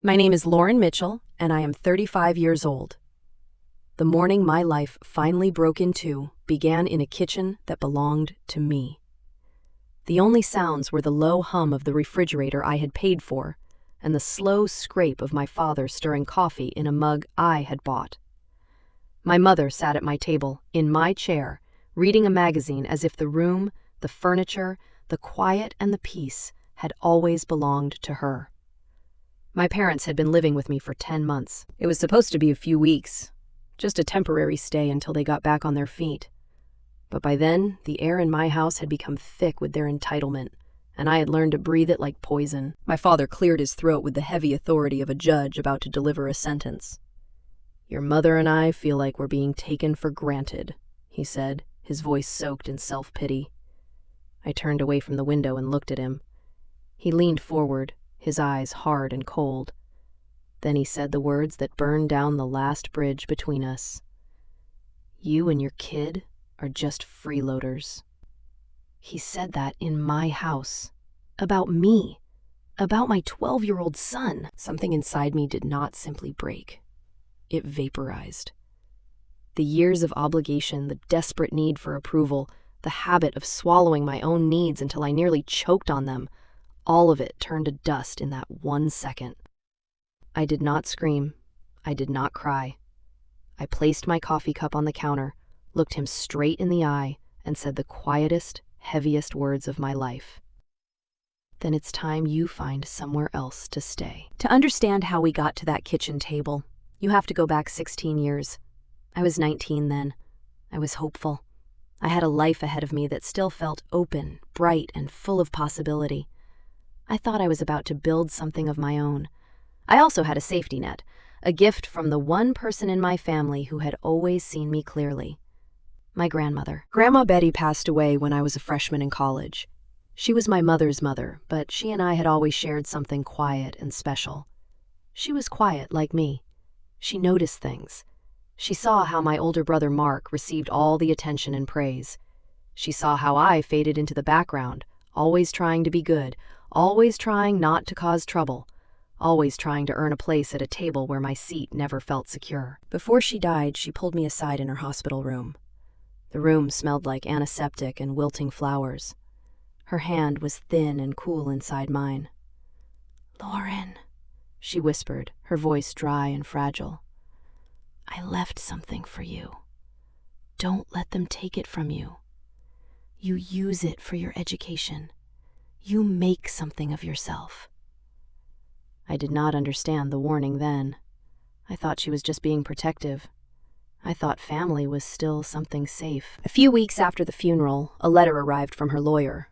My name is Lauren Mitchell, and I am 35 years old. The morning my life finally broke in two began in a kitchen that belonged to me. The only sounds were the low hum of the refrigerator I had paid for and the slow scrape of my father stirring coffee in a mug I had bought. My mother sat at my table, in my chair, reading a magazine as if the room, the furniture, the quiet and the peace had always belonged to her. My parents had been living with me for 10 months. It was supposed to be a few weeks, just a temporary stay until they got back on their feet. But by then, the air in my house had become thick with their entitlement, and I had learned to breathe it like poison. My father cleared his throat with the heavy authority of a judge about to deliver a sentence. "Your mother and I feel like we're being taken for granted," he said, his voice soaked in self-pity. I turned away from the window and looked at him. He leaned forward, his eyes hard and cold. Then he said the words that burned down the last bridge between us. "You and your kid are just freeloaders." He said that in my house. About me. About my 12-year-old son. Something inside me did not simply break. It vaporized. The years of obligation, the desperate need for approval, the habit of swallowing my own needs until I nearly choked on them, all of it turned to dust in that 1 second. I did not scream. I did not cry. I placed my coffee cup on the counter, looked him straight in the eye, and said the quietest, heaviest words of my life. "Then it's time you find somewhere else to stay." To understand how we got to that kitchen table, you have to go back 16 years. I was 19 then. I was hopeful. I had a life ahead of me that still felt open, bright, and full of possibility. I thought I was about to build something of my own. I also had a safety net, a gift from the one person in my family who had always seen me clearly. My grandmother. Grandma Betty passed away when I was a freshman in college. She was my mother's mother, but she and I had always shared something quiet and special. She was quiet like me. She noticed things. She saw how my older brother Mark received all the attention and praise. She saw how I faded into the background, always trying to be good, always trying not to cause trouble, always trying to earn a place at a table where my seat never felt secure. Before she died, she pulled me aside in her hospital room. The room smelled like antiseptic and wilting flowers. Her hand was thin and cool inside mine. "Lauren," she whispered, her voice dry and fragile. "I left something for you. Don't let them take it from you. You use it for your education. You make something of yourself." I did not understand the warning then. I thought she was just being protective. I thought family was still something safe. A few weeks after the funeral, a letter arrived from her lawyer.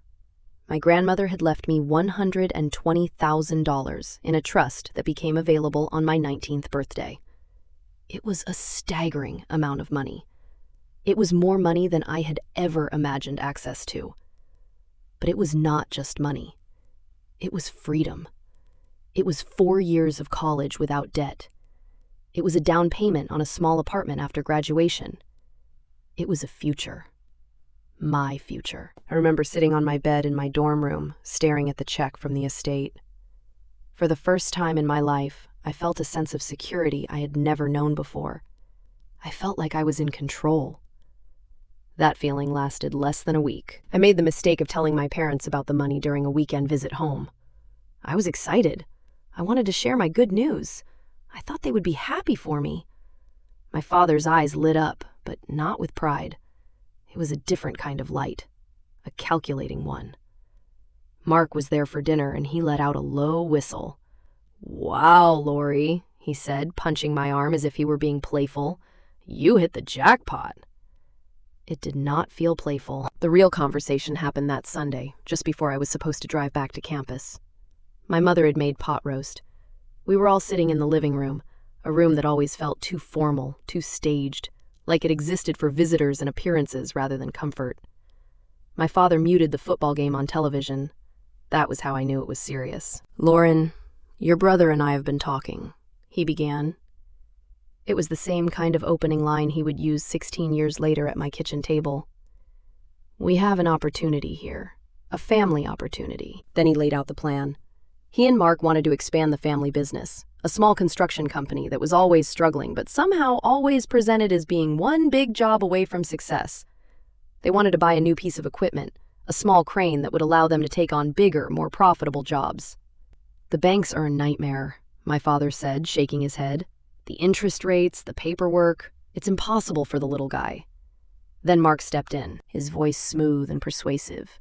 My grandmother had left me $120,000 in a trust that became available on my 19th birthday. It was a staggering amount of money. It was more money than I had ever imagined access to. But it was not just money. It was freedom. It was 4 years of college without debt. It was a down payment on a small apartment after graduation. It was a future. My future. I remember sitting on my bed in my dorm room, staring at the check from the estate. For the first time in my life, I felt a sense of security I had never known before. I felt like I was in control. That feeling lasted less than a week. I made the mistake of telling my parents about the money during a weekend visit home. I was excited. I wanted to share my good news. I thought they would be happy for me. My father's eyes lit up, but not with pride. It was a different kind of light, a calculating one. Mark was there for dinner, and he let out a low whistle. "Wow, Lori," he said, punching my arm as if he were being playful. "You hit the jackpot." It did not feel playful. The real conversation happened that Sunday, just before I was supposed to drive back to campus. My mother had made pot roast. We were all sitting in the living room, a room that always felt too formal, too staged, like it existed for visitors and appearances rather than comfort. My father muted the football game on television. That was how I knew it was serious. "Lauren, your brother and I have been talking," he began. It was the same kind of opening line he would use 16 years later at my kitchen table. "We have an opportunity here, a family opportunity." Then he laid out the plan. He and Mark wanted to expand the family business. a small construction company that was always struggling, but somehow always presented as being one big job away from success. They wanted to buy a new piece of equipment, a small crane that would allow them to take on bigger, more profitable jobs. "The banks are a nightmare," my father said, shaking his head. "The interest rates, the paperwork, it's impossible for the little guy." Then Mark stepped in, his voice smooth and persuasive.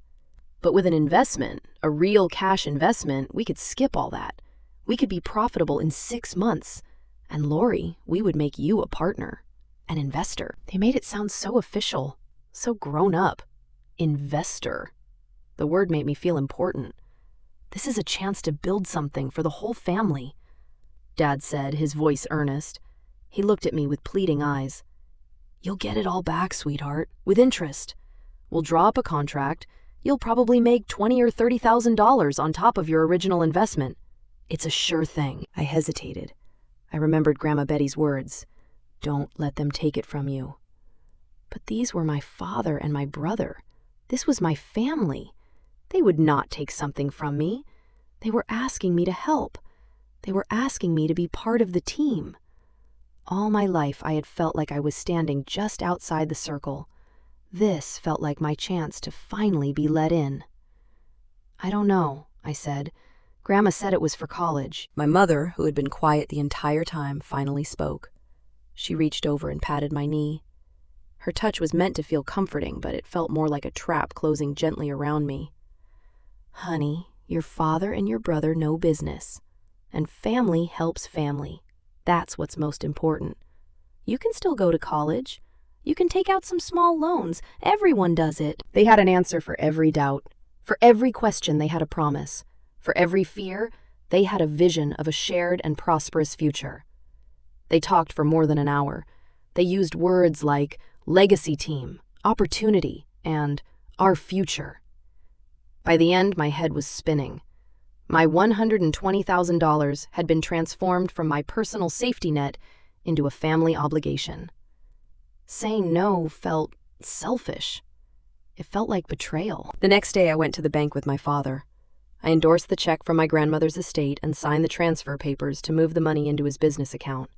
"But with an investment, a real cash investment, we could skip all that. We could be profitable in 6 months. And Lori, we would make you a partner, an investor." They made it sound so official, so grown up. Investor. The word made me feel important. This is a chance to build something for the whole family. Dad said, his voice earnest. He looked at me with pleading eyes. "You'll get it all back, sweetheart, with interest. We'll draw up a contract. You'll probably make $20,000 or $30,000 on top of your original investment. It's a sure thing." I hesitated. I remembered Grandma Betty's words. "Don't let them take it from you." But these were my father and my brother. This was my family. They would not take something from me. They were asking me to help. They were asking me to be part of the team. All my life I had felt like I was standing just outside the circle. This felt like my chance to finally be let in. "I don't know," I said. "Grandma said it was for college." My mother, who had been quiet the entire time, finally spoke. She reached over and patted my knee. Her touch was meant to feel comforting, but it felt more like a trap closing gently around me. "Honey, your father and your brother know business, and family helps family. That's what's most important. You can still go to college. You can take out some small loans. Everyone does it." They had an answer for every doubt. For every question, they had a promise. For every fear, they had a vision of a shared and prosperous future. They talked for more than an hour. They used words like legacy team, opportunity, and our future. By the end, my head was spinning. My $120,000 had been transformed from my personal safety net into a family obligation. Saying no felt selfish. It felt like betrayal. The next day, I went to the bank with my father. I endorsed the check from my grandmother's estate and signed the transfer papers to move the money into his business account.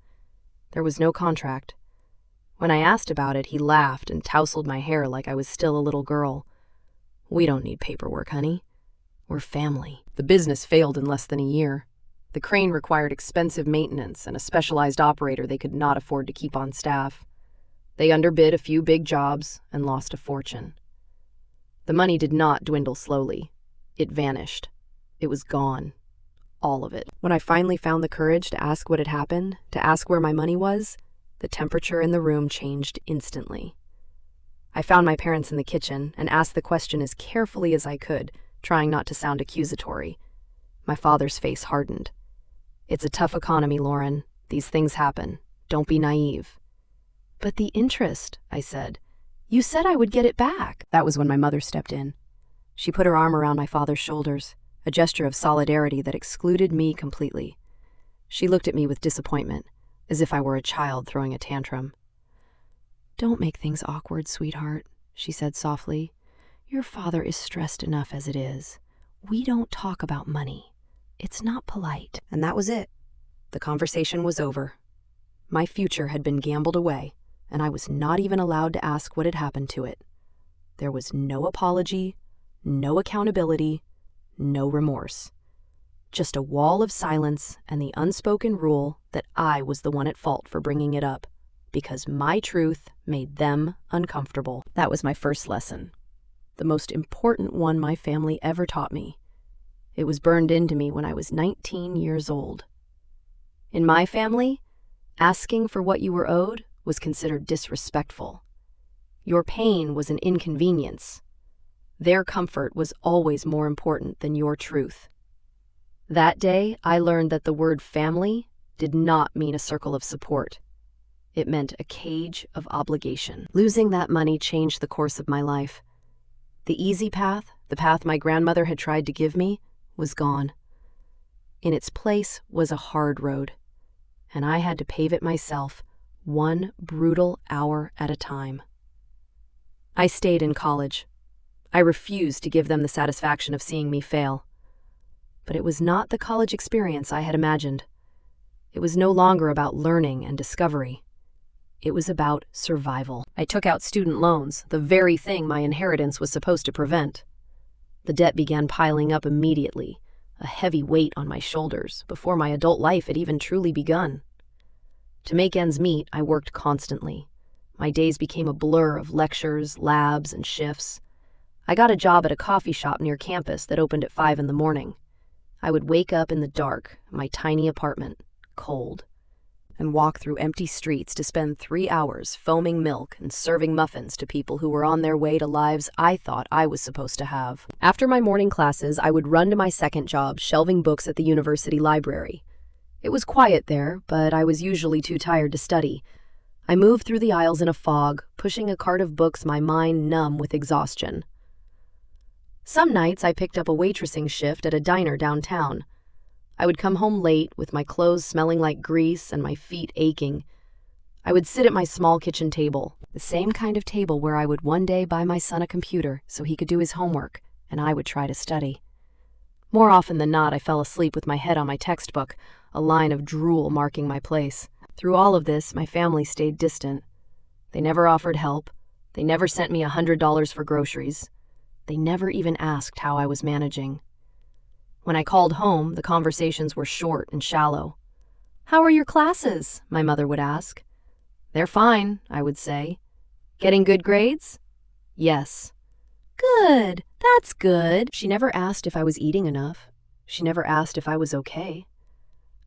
There was no contract. When I asked about it, he laughed and tousled my hair like I was still a little girl. "We don't need paperwork, honey. We're family." The business failed in less than a year. The crane required expensive maintenance and a specialized operator they could not afford to keep on staff. They underbid a few big jobs and lost a fortune. The money did not dwindle slowly. It vanished. It was gone. All of it. When I finally found the courage to ask what had happened, to ask where my money was, the temperature in the room changed instantly. I found my parents in the kitchen and asked the question as carefully as I could, trying not to sound accusatory. My father's face hardened. "It's a tough economy, Lauren. These things happen. Don't be naive." "But the interest," I said. "You said I would get it back." That was when my mother stepped in. She put her arm around my father's shoulders, a gesture of solidarity that excluded me completely. She looked at me with disappointment, as if I were a child throwing a tantrum. "Don't make things awkward, sweetheart," she said softly. "Your father is stressed enough as it is. We don't talk about money. It's not polite." And that was it. The conversation was over. My future had been gambled away, and I was not even allowed to ask what had happened to it. There was no apology, no accountability, no remorse. Just a wall of silence and the unspoken rule that I was the one at fault for bringing it up, because my truth made them uncomfortable. That was my first lesson. The most important one my family ever taught me. It was burned into me when I was 19 years old. In my family, asking for what you were owed was considered disrespectful. Your pain was an inconvenience. Their comfort was always more important than your truth. That day, I learned that the word family did not mean a circle of support. It meant a cage of obligation. Losing that money changed the course of my life. The easy path, the path my grandmother had tried to give me, was gone. In its place was a hard road, and I had to pave it myself, one brutal hour at a time. I stayed in college. I refused to give them the satisfaction of seeing me fail. But it was not the college experience I had imagined. It was no longer about learning and discovery. It was about survival. I took out student loans, the very thing my inheritance was supposed to prevent. The debt began piling up immediately, a heavy weight on my shoulders, before my adult life had even truly begun. To make ends meet, I worked constantly. My days became a blur of lectures, labs, and shifts. I got a job at a coffee shop near campus that opened at 5 in the morning. I would wake up in the dark, my tiny apartment, cold, and walk through empty streets to spend 3 hours foaming milk and serving muffins to people who were on their way to lives I thought I was supposed to have. After my morning classes, I would run to my second job, shelving books at the university library. It was quiet there, but I was usually too tired to study. I moved through the aisles in a fog, pushing a cart of books, my mind numb with exhaustion. Some nights I picked up a waitressing shift at a diner downtown. I would come home late with my clothes smelling like grease and my feet aching. I would sit at my small kitchen table, the same kind of table where I would one day buy my son a computer so he could do his homework, and I would try to study. More often than not, I fell asleep with my head on my textbook, a line of drool marking my place. Through all of this, my family stayed distant. They never offered help. They never sent me $100 for groceries. They never even asked how I was managing. When I called home, the conversations were short and shallow. "How are your classes?" my mother would ask. "They're fine," I would say. "Getting good grades?" "Yes." "Good, that's good." She never asked if I was eating enough. She never asked if I was okay.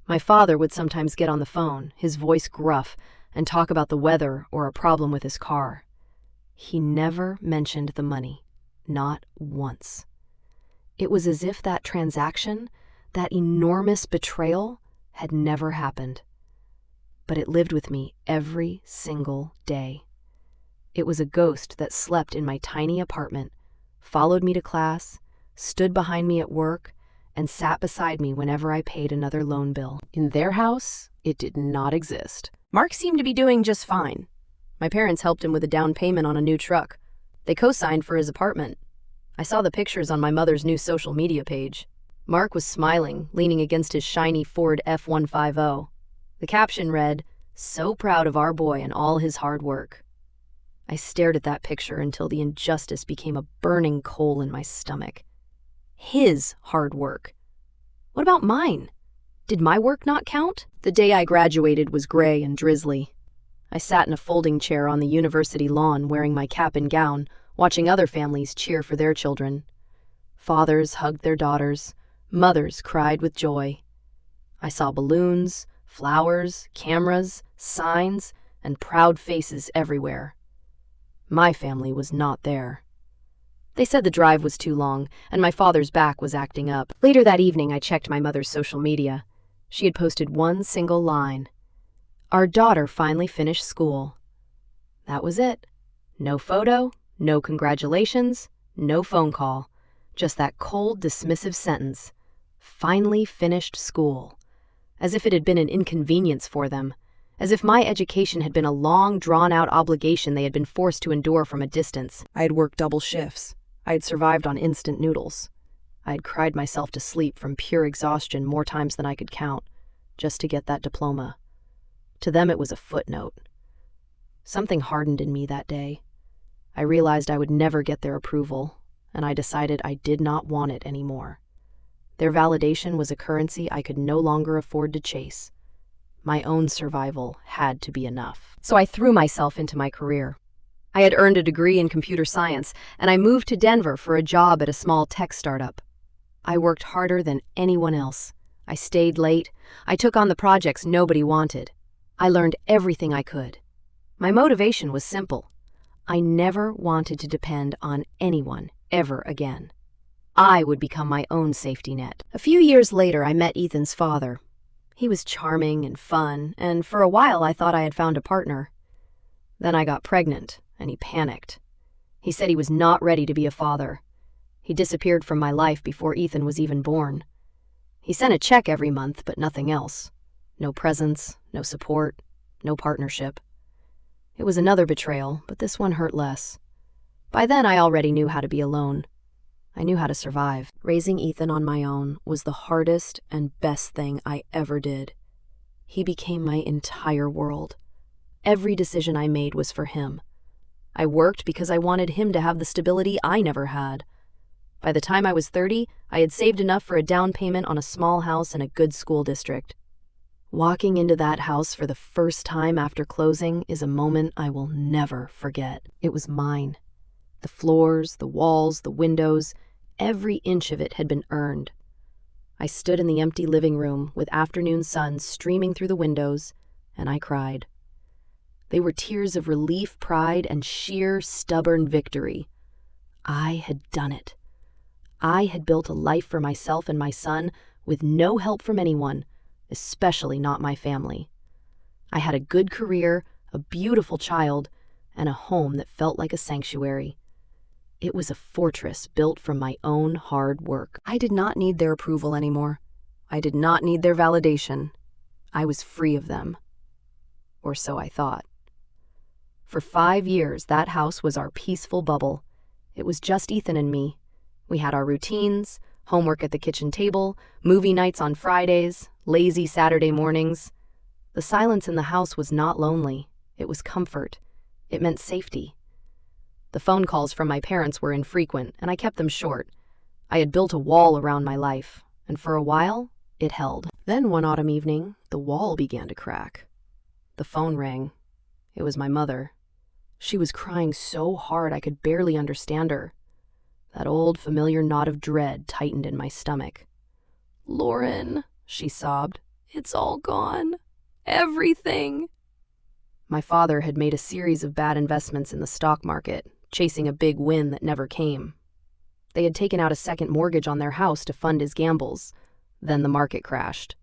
My father would sometimes get on the phone, his voice gruff, and talk about the weather or a problem with his car. He never mentioned the money, not once. It was as if that transaction, that enormous betrayal, had never happened. But it lived with me every single day. It was a ghost that slept in my tiny apartment, followed me to class, stood behind me at work, and sat beside me whenever I paid another loan bill. In their house, it did not exist. Mark seemed to be doing just fine. My parents helped him with a down payment on a new truck. They co-signed for his apartment. I saw the pictures on my mother's new social media page. Mark was smiling, leaning against his shiny Ford F-150. The caption read, "So proud of our boy and all his hard work." I stared at that picture until the injustice became a burning coal in my stomach. His hard work. What about mine? Did my work not count? The day I graduated was gray and drizzly. I sat in a folding chair on the university lawn wearing my cap and gown, watching other families cheer for their children. Fathers hugged their daughters. Mothers cried with joy. I saw balloons, flowers, cameras, signs, and proud faces everywhere. My family was not there. They said the drive was too long, and my father's back was acting up. Later that evening, I checked my mother's social media. She had posted one single line. "Our daughter finally finished school." That was it. No photo, no congratulations, no phone call. Just that cold, dismissive sentence. Finally finished school. As if it had been an inconvenience for them. As if my education had been a long, drawn-out obligation they had been forced to endure from a distance. I had worked double shifts. I had survived on instant noodles. I had cried myself to sleep from pure exhaustion more times than I could count, just to get that diploma. To them it was a footnote. Something hardened in me that day. I realized I would never get their approval, and I decided I did not want it anymore. Their validation was a currency I could no longer afford to chase. My own survival had to be enough. So I threw myself into my career. I had earned a degree in computer science, and I moved to Denver for a job at a small tech startup. I worked harder than anyone else. I stayed late. I took on the projects nobody wanted. I learned everything I could. My motivation was simple. I never wanted to depend on anyone ever again. I would become my own safety net. A few years later, I met Ethan's father. He was charming and fun, and for a while I thought I had found a partner. Then I got pregnant, and he panicked. He said he was not ready to be a father. He disappeared from my life before Ethan was even born. He sent a check every month, but nothing else. No presents, no support, no partnership. It was another betrayal, but this one hurt less. By then, I already knew how to be alone. I knew how to survive. Raising Ethan on my own was the hardest and best thing I ever did. He became my entire world. Every decision I made was for him. I worked because I wanted him to have the stability I never had. By the time I was 30, I had saved enough for a down payment on a small house in a good school district. Walking into that house for the first time after closing is a moment I will never forget. It was mine. The floors, the walls, the windows, every inch of it had been earned. I stood in the empty living room with afternoon sun streaming through the windows, and I cried. They were tears of relief, pride, and sheer, stubborn victory. I had done it. I had built a life for myself and my son with no help from anyone, especially not my family. I had a good career, a beautiful child, and a home that felt like a sanctuary. It was a fortress built from my own hard work. I did not need their approval anymore. I did not need their validation. I was free of them. Or so I thought. For 5 years, that house was our peaceful bubble. It was just Ethan and me. We had our routines, homework at the kitchen table, movie nights on Fridays, lazy Saturday mornings. The silence in the house was not lonely. It was comfort. It meant safety. The phone calls from my parents were infrequent, and I kept them short. I had built a wall around my life, and for a while, it held. Then one autumn evening, the wall began to crack. The phone rang. It was my mother. She was crying so hard I could barely understand her. That old familiar knot of dread tightened in my stomach. "Lauren," she sobbed, "it's all gone. Everything." My father had made a series of bad investments in the stock market, chasing a big win that never came. They had taken out a second mortgage on their house to fund his gambles. Then the market crashed.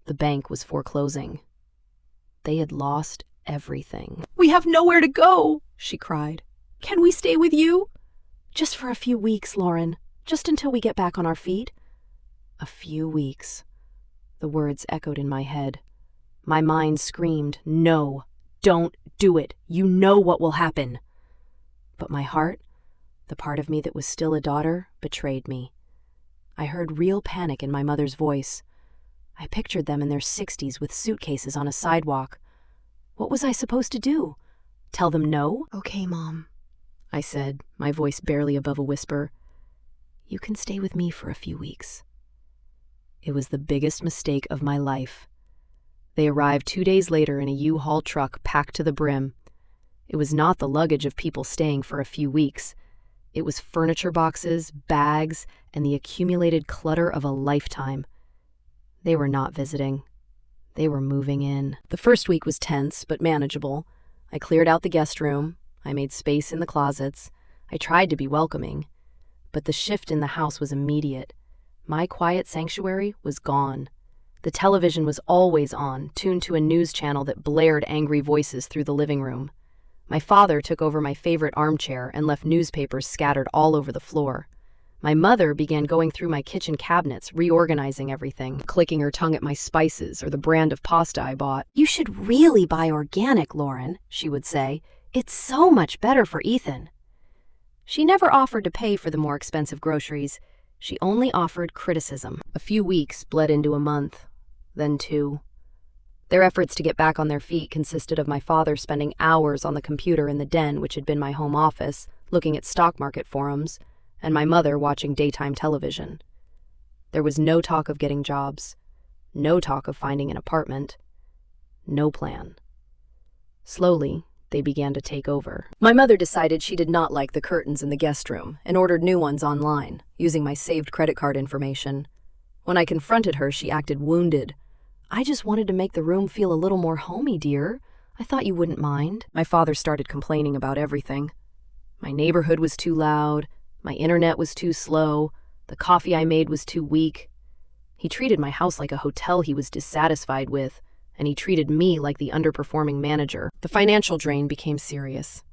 The bank was foreclosing. They had lost everything. "We have nowhere to go," she cried. "Can we stay with you?" "Just for a few weeks, Lauren. Just until we get back on our feet." A few weeks. The words echoed in my head. My mind screamed, "No, don't do it. You know what will happen." But my heart, the part of me that was still a daughter, betrayed me. I heard real panic in my mother's voice. I pictured them in their 60s with suitcases on a sidewalk. What was I supposed to do? Tell them no? "Okay, Mom," I said, my voice barely above a whisper. "You can stay with me for a few weeks." It was the biggest mistake of my life. They arrived 2 days later in a U-Haul truck packed to the brim. It was not the luggage of people staying for a few weeks. It was furniture boxes, bags, and the accumulated clutter of a lifetime. They were not visiting. They were moving in. The first week was tense, but manageable. I cleared out the guest room. I made space in the closets. I tried to be welcoming. But the shift in the house was immediate. My quiet sanctuary was gone. The television was always on, tuned to a news channel that blared angry voices through the living room. My father took over my favorite armchair and left newspapers scattered all over the floor. My mother began going through my kitchen cabinets, reorganizing everything, clicking her tongue at my spices or the brand of pasta I bought. "You should really buy organic, Lauren," she would say. "It's so much better for Ethan." She never offered to pay for the more expensive groceries. She only offered criticism. A few weeks bled into a month, then 2. Their efforts to get back on their feet consisted of my father spending hours on the computer in the den, which had been my home office, looking at stock market forums, and my mother watching daytime television. There was no talk of getting jobs, no talk of finding an apartment, no plan. Slowly, they began to take over. My mother decided she did not like the curtains in the guest room and ordered new ones online, using my saved credit card information. When I confronted her, she acted wounded. "I just wanted to make the room feel a little more homey, dear. I thought you wouldn't mind." My father started complaining about everything. My neighborhood was too loud, my internet was too slow, the coffee I made was too weak. He treated my house like a hotel he was dissatisfied with, and he treated me like the underperforming manager. The financial drain became serious.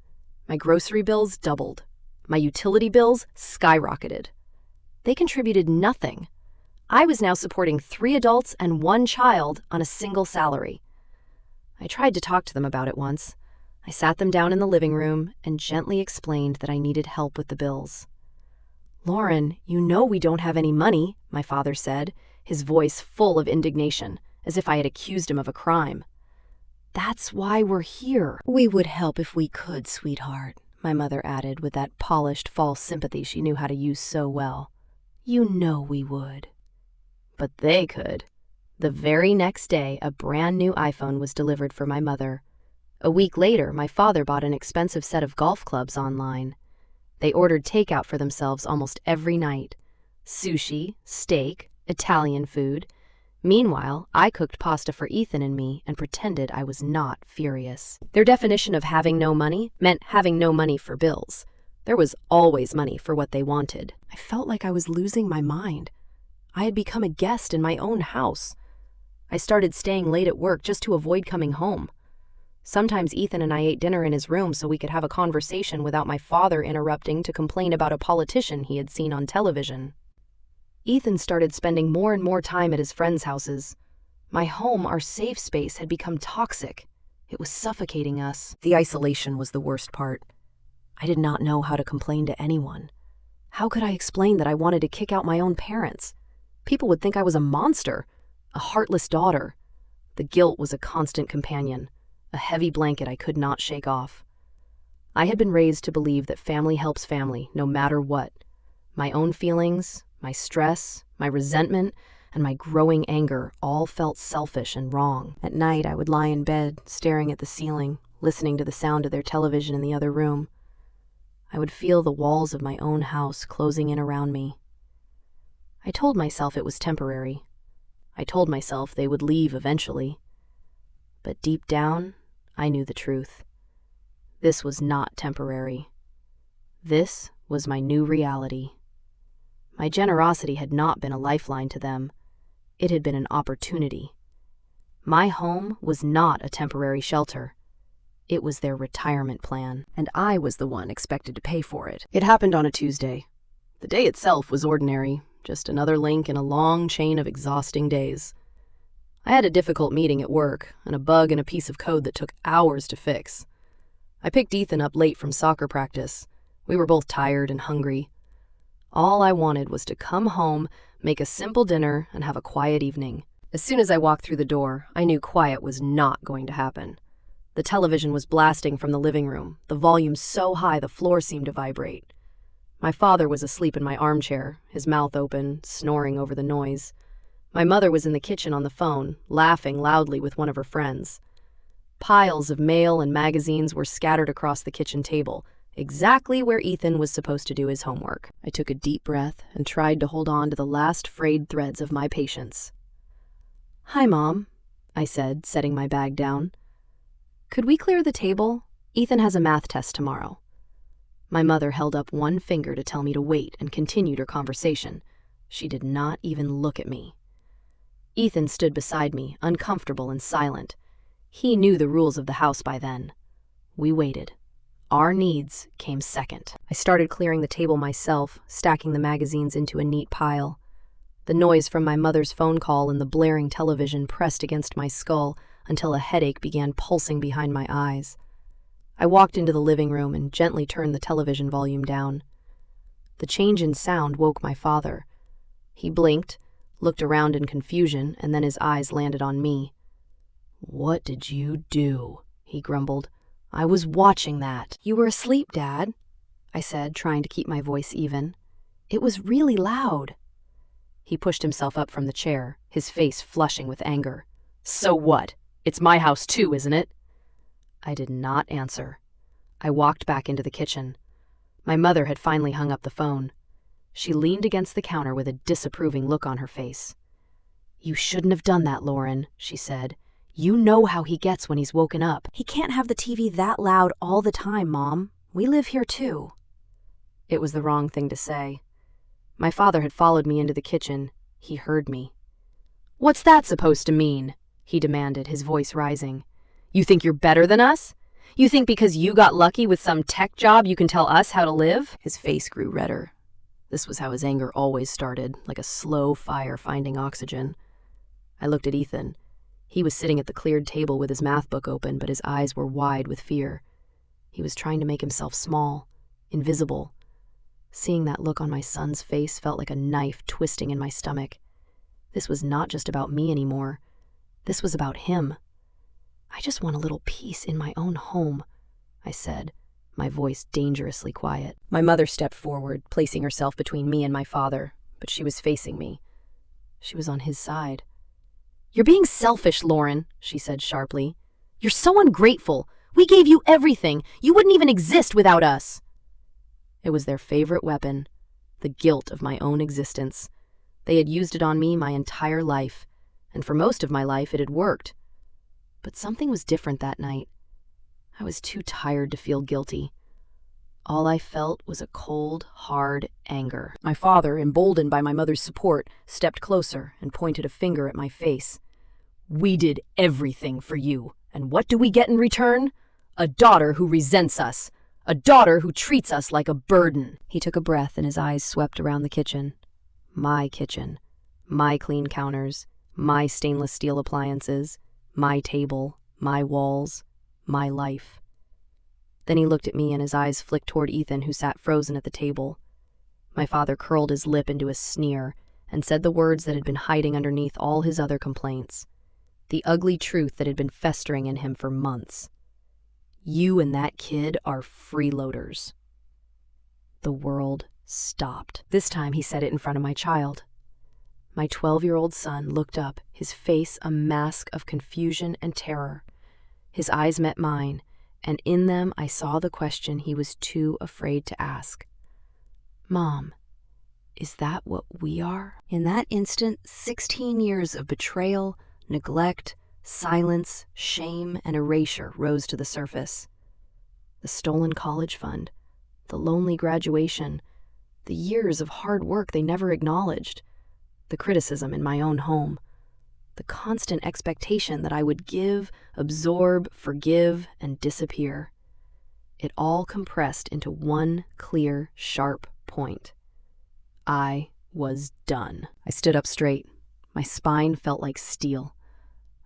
My grocery bills doubled. My utility bills skyrocketed. They contributed nothing. I was now supporting 3 adults and 1 child on a single salary. I tried to talk to them about it once. I sat them down in the living room and gently explained that I needed help with the bills. "Lauren, you know we don't have any money," my father said, his voice full of indignation, as if I had accused him of a crime. "That's why we're here." "We would help if we could, sweetheart," my mother added with that polished false sympathy she knew how to use so well. "You know we would." But they could. The very next day, a brand new iPhone was delivered for my mother. A week later, my father bought an expensive set of golf clubs online. They ordered takeout for themselves almost every night. Sushi, steak, Italian food. Meanwhile, I cooked pasta for Ethan and me and pretended I was not furious. Their definition of having no money meant having no money for bills. There was always money for what they wanted. I felt like I was losing my mind. I had become a guest in my own house. I started staying late at work just to avoid coming home. Sometimes Ethan and I ate dinner in his room so we could have a conversation without my father interrupting to complain about a politician he had seen on television. Ethan started spending more and more time at his friends' houses. My home, our safe space, had become toxic. It was suffocating us. The isolation was the worst part. I did not know how to complain to anyone. How could I explain that I wanted to kick out my own parents? People would think I was a monster, a heartless daughter. The guilt was a constant companion, a heavy blanket I could not shake off. I had been raised to believe that family helps family, no matter what. My own feelings, my stress, my resentment, and my growing anger all felt selfish and wrong. At night, I would lie in bed, staring at the ceiling, listening to the sound of their television in the other room. I would feel the walls of my own house closing in around me. I told myself it was temporary. I told myself they would leave eventually. But deep down, I knew the truth. This was not temporary. This was my new reality. My generosity had not been a lifeline to them. It had been an opportunity. My home was not a temporary shelter. It was their retirement plan, and I was the one expected to pay for it. It happened on a Tuesday. The day itself was ordinary, just another link in a long chain of exhausting days. I had a difficult meeting at work, and a bug in a piece of code that took hours to fix. I picked Ethan up late from soccer practice. We were both tired and hungry. All I wanted was to come home, make a simple dinner, and have a quiet evening. As soon as I walked through the door, I knew quiet was not going to happen. The television was blasting from the living room, the volume so high the floor seemed to vibrate. My father was asleep in my armchair, his mouth open, snoring over the noise. My mother was in the kitchen on the phone, laughing loudly with one of her friends. Piles of mail and magazines were scattered across the kitchen table, exactly where Ethan was supposed to do his homework. I took a deep breath and tried to hold on to the last frayed threads of my patience. "Hi, Mom," I said, setting my bag down. "Could we clear the table? Ethan has a math test tomorrow." My mother held up one finger to tell me to wait and continued her conversation. She did not even look at me. Ethan stood beside me, uncomfortable and silent. He knew the rules of the house by then. We waited. Our needs came second. I started clearing the table myself, stacking the magazines into a neat pile. The noise from my mother's phone call and the blaring television pressed against my skull until a headache began pulsing behind my eyes. I walked into the living room and gently turned the television volume down. The change in sound woke my father. He blinked, looked around in confusion, and then his eyes landed on me. "What did you do?" he grumbled. "I was watching that." "You were asleep, Dad," I said, trying to keep my voice even. "It was really loud." He pushed himself up from the chair, his face flushing with anger. "So what? It's my house too, isn't it?" I did not answer. I walked back into the kitchen. My mother had finally hung up the phone. She leaned against the counter with a disapproving look on her face. "You shouldn't have done that, Lauren," she said. "You know how he gets when he's woken up." "He can't have the TV that loud all the time, Mom. We live here too." It was the wrong thing to say. My father had followed me into the kitchen. He heard me. "What's that supposed to mean?" he demanded, his voice rising. "You think you're better than us? You think because you got lucky with some tech job you can tell us how to live?" His face grew redder. This was how his anger always started, like a slow fire finding oxygen. I looked at Ethan. He was sitting at the cleared table with his math book open, but his eyes were wide with fear. He was trying to make himself small, invisible. Seeing that look on my son's face felt like a knife twisting in my stomach. This was not just about me anymore. This was about him. "I just want a little peace in my own home," I said, my voice dangerously quiet. My mother stepped forward, placing herself between me and my father, but she was facing me. She was on his side. "You're being selfish, Lauren," she said sharply. "You're so ungrateful. We gave you everything. You wouldn't even exist without us." It was their favorite weapon, the guilt of my own existence. They had used it on me my entire life, and for most of my life it had worked. But something was different that night. I was too tired to feel guilty. All I felt was a cold, hard anger. My father, emboldened by my mother's support, stepped closer and pointed a finger at my face. "We did everything for you, and what do we get in return? A daughter who resents us. A daughter who treats us like a burden." He took a breath and his eyes swept around the kitchen. My kitchen. My clean counters. My stainless steel appliances. My table. My walls. My life. Then he looked at me and his eyes flicked toward Ethan, who sat frozen at the table. My father curled his lip into a sneer and said the words that had been hiding underneath all his other complaints. The ugly truth that had been festering in him for months. "You and that kid are freeloaders." The world stopped. This time he said it in front of my child. My 12-year-old son looked up, his face a mask of confusion and terror. His eyes met mine, and in them I saw the question he was too afraid to ask. "Mom, is that what we are?" In that instant, 16 years of betrayal, neglect, silence, shame, and erasure rose to the surface. The stolen college fund, the lonely graduation, the years of hard work they never acknowledged, the criticism in my own home, the constant expectation that I would give, absorb, forgive, and disappear. It all compressed into one clear, sharp point. I was done. I stood up straight. My spine felt like steel.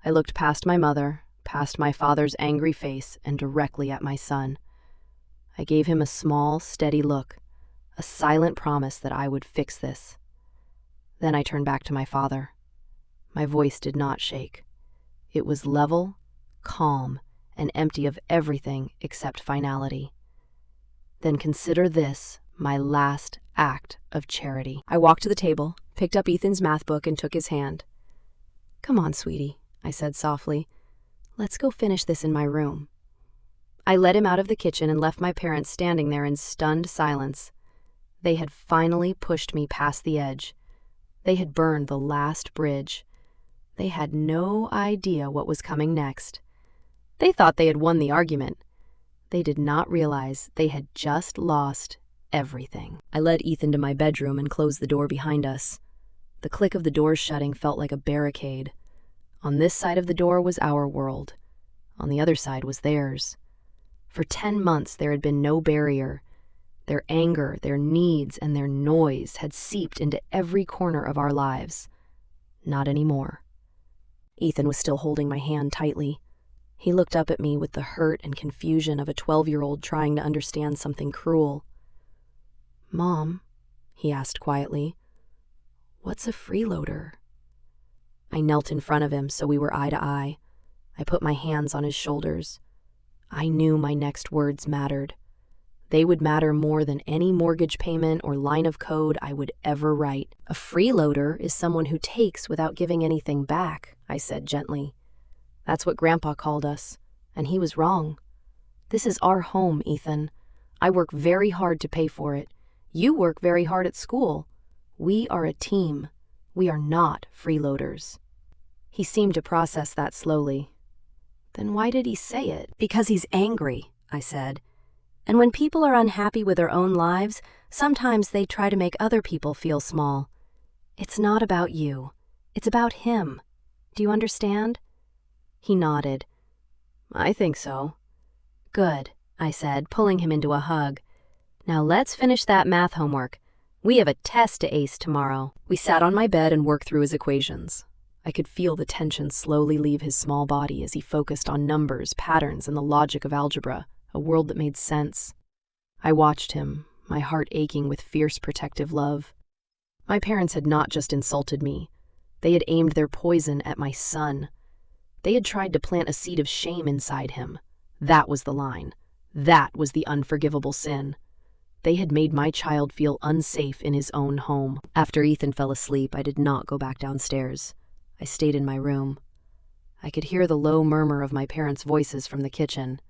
I looked past my mother, past my father's angry face, and directly at my son. I gave him a small, steady look, a silent promise that I would fix this. Then I turned back to my father. My voice did not shake. It was level, calm, and empty of everything except finality. "Then consider this my last act of charity." I walked to the table, picked up Ethan's math book, and took his hand. "Come on, sweetie," I said softly. "Let's go finish this in my room." I led him out of the kitchen and left my parents standing there in stunned silence. They had finally pushed me past the edge. They had burned the last bridge. They had no idea what was coming next. They thought they had won the argument. They did not realize they had just lost everything. I led Ethan to my bedroom and closed the door behind us. The click of the door shutting felt like a barricade. On this side of the door was our world. On the other side was theirs. For 10 months there had been no barrier. Their anger, their needs, and their noise had seeped into every corner of our lives. Not anymore. Ethan was still holding my hand tightly. He looked up at me with the hurt and confusion of a 12-year-old trying to understand something cruel. "Mom," he asked quietly, "what's a freeloader?" I knelt in front of him so we were eye to eye. I put my hands on his shoulders. I knew my next words mattered. They would matter more than any mortgage payment or line of code I would ever write. "A freeloader is someone who takes without giving anything back," I said gently. "That's what Grandpa called us, and he was wrong. This is our home, Ethan. I work very hard to pay for it. You work very hard at school. We are a team. We are not freeloaders." He seemed to process that slowly. "Then why did he say it?" "Because he's angry," I said. "And when people are unhappy with their own lives, sometimes they try to make other people feel small. It's not about you. It's about him. Do you understand?" He nodded. "I think so." "Good," I said, pulling him into a hug. "Now let's finish that math homework. We have a test to ace tomorrow." We sat on my bed and worked through his equations. I could feel the tension slowly leave his small body as he focused on numbers, patterns, and the logic of algebra, a world that made sense. I watched him, my heart aching with fierce protective love. My parents had not just insulted me. They had aimed their poison at my son. They had tried to plant a seed of shame inside him. That was the line. That was the unforgivable sin. They had made my child feel unsafe in his own home. After Ethan fell asleep, I did not go back downstairs. I stayed in my room. I could hear the low murmur of my parents' voices from the kitchen.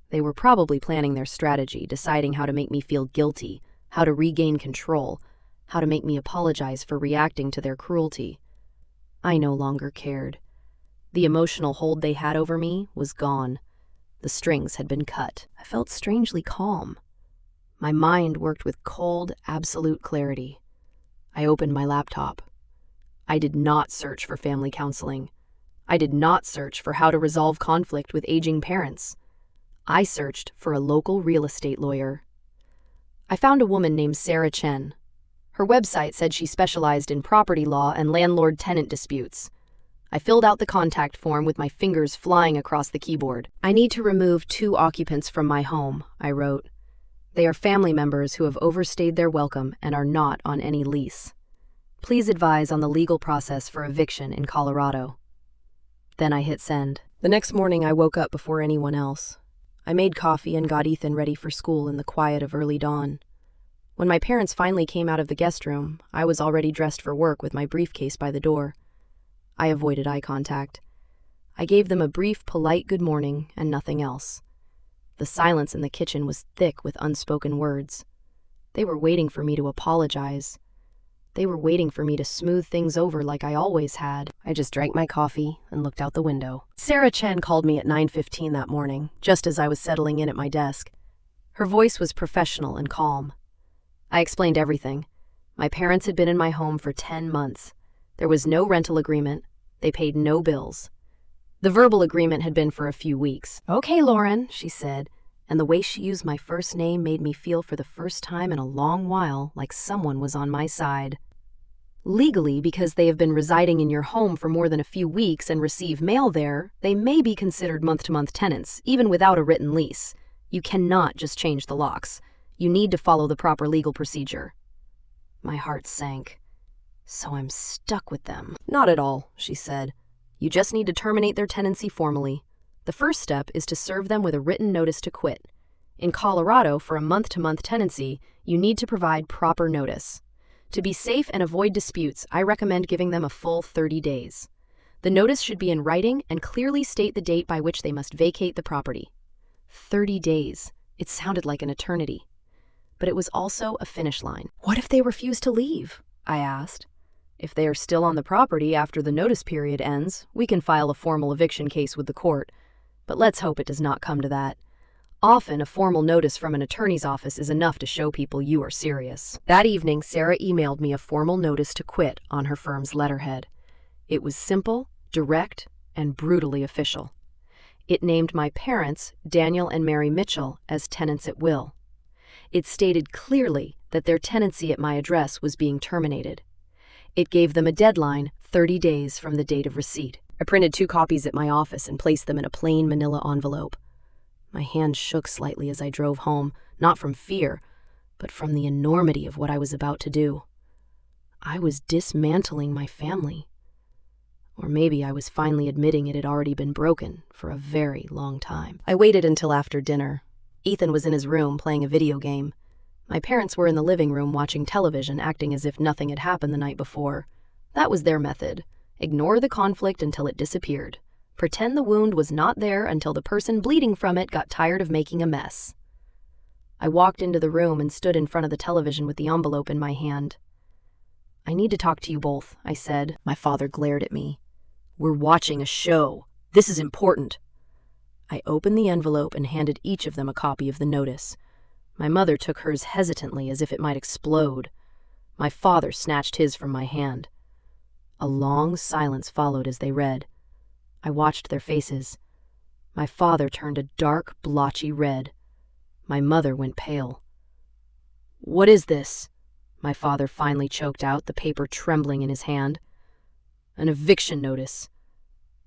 They were probably planning their strategy, deciding how to make me feel guilty, how to regain control, how to make me apologize for reacting to their cruelty. I no longer cared. The emotional hold they had over me was gone. The strings had been cut. I felt strangely calm. My mind worked with cold, absolute clarity. I opened my laptop. I did not search for family counseling. I did not search for how to resolve conflict with aging parents. I searched for a local real estate lawyer. I found a woman named Sarah Chen. Her website said she specialized in property law and landlord-tenant disputes. I filled out the contact form with my fingers flying across the keyboard. I need to remove 2 occupants from my home, I wrote. They are family members who have overstayed their welcome and are not on any lease. Please advise on the legal process for eviction in Colorado. Then I hit send. The next morning I woke up before anyone else. I made coffee and got Ethan ready for school in the quiet of early dawn. When my parents finally came out of the guest room, I was already dressed for work with my briefcase by the door. I avoided eye contact. I gave them a brief, polite good morning and nothing else. The silence in the kitchen was thick with unspoken words. They were waiting for me to apologize. They were waiting for me to smooth things over like I always had. I just drank my coffee and looked out the window. Sarah Chen called me at 9:15 that morning, just as I was settling in at my desk. Her voice was professional and calm. I explained everything. My parents had been in my home for 10 months. There was no rental agreement. They paid no bills. The verbal agreement had been for a few weeks. "Okay, Lauren," she said, and the way she used my first name made me feel for the first time in a long while like someone was on my side. Legally, because they have been residing in your home for more than a few weeks and receive mail there, they may be considered month-to-month tenants, even without a written lease. You cannot just change the locks. You need to follow the proper legal procedure. My heart sank. So I'm stuck with them. "Not at all," she said. "You just need to terminate their tenancy formally. The first step is to serve them with a written notice to quit. In Colorado, for a month-to-month tenancy, you need to provide proper notice. To be safe and avoid disputes, I recommend giving them a full 30 days. The notice should be in writing and clearly state the date by which they must vacate the property." 30 days. It sounded like an eternity. But it was also a finish line. "What if they refuse to leave?" I asked. "If they are still on the property after the notice period ends, we can file a formal eviction case with the court. But let's hope it does not come to that. Often, a formal notice from an attorney's office is enough to show people you are serious." That evening, Sarah emailed me a formal notice to quit on her firm's letterhead. It was simple, direct, and brutally official. It named my parents, Daniel and Mary Mitchell, as tenants at will. It stated clearly that their tenancy at my address was being terminated. It gave them a deadline, 30 days from the date of receipt. I printed 2 copies at my office and placed them in a plain manila envelope. My hand shook slightly as I drove home, not from fear, but from the enormity of what I was about to do. I was dismantling my family. Or maybe I was finally admitting it had already been broken for a very long time. I waited until after dinner. Ethan was in his room playing a video game. My parents were in the living room watching television, acting as if nothing had happened the night before. That was their method. Ignore the conflict until it disappeared. Pretend the wound was not there until the person bleeding from it got tired of making a mess. I walked into the room and stood in front of the television with the envelope in my hand. "I need to talk to you both," I said. My father glared at me. "We're watching a show. This is important." I opened the envelope and handed each of them a copy of the notice. My mother took hers hesitantly as if it might explode. My father snatched his from my hand. A long silence followed as they read. I watched their faces. My father turned a dark, blotchy red. My mother went pale. "What is this?" My father finally choked out, the paper trembling in his hand. "An eviction notice.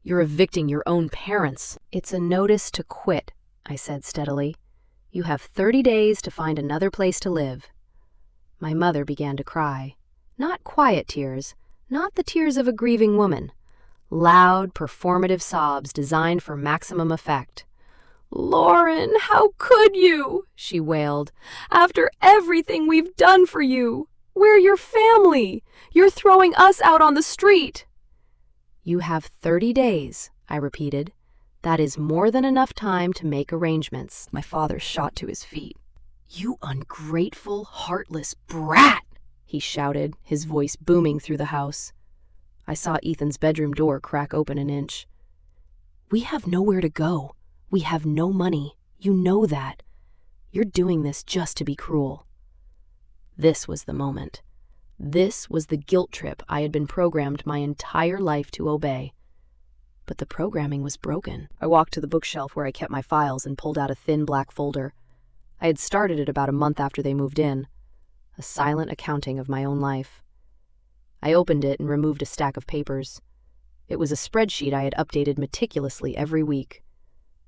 You're evicting your own parents." "It's a notice to quit," I said steadily. "You have 30 days to find another place to live." My mother began to cry. Not quiet tears, not the tears of a grieving woman. loud, performative sobs designed for maximum effect. "Lauren, how could you?" she wailed. "After everything we've done for you. We're your family. You're throwing us out on the street." "You have 30 days, I repeated. "That is more than enough time to make arrangements." My father shot to his feet. "You ungrateful, heartless brat!" he shouted, his voice booming through the house. I saw Ethan's bedroom door crack open an inch. "We have nowhere to go. We have no money. You know that. You're doing this just to be cruel." This was the moment. This was the guilt trip I had been programmed my entire life to obey. But the programming was broken. I walked to the bookshelf where I kept my files and pulled out a thin black folder. I had started it about a month after they moved in. A silent accounting of my own life. I opened it and removed a stack of papers. It was a spreadsheet I had updated meticulously every week.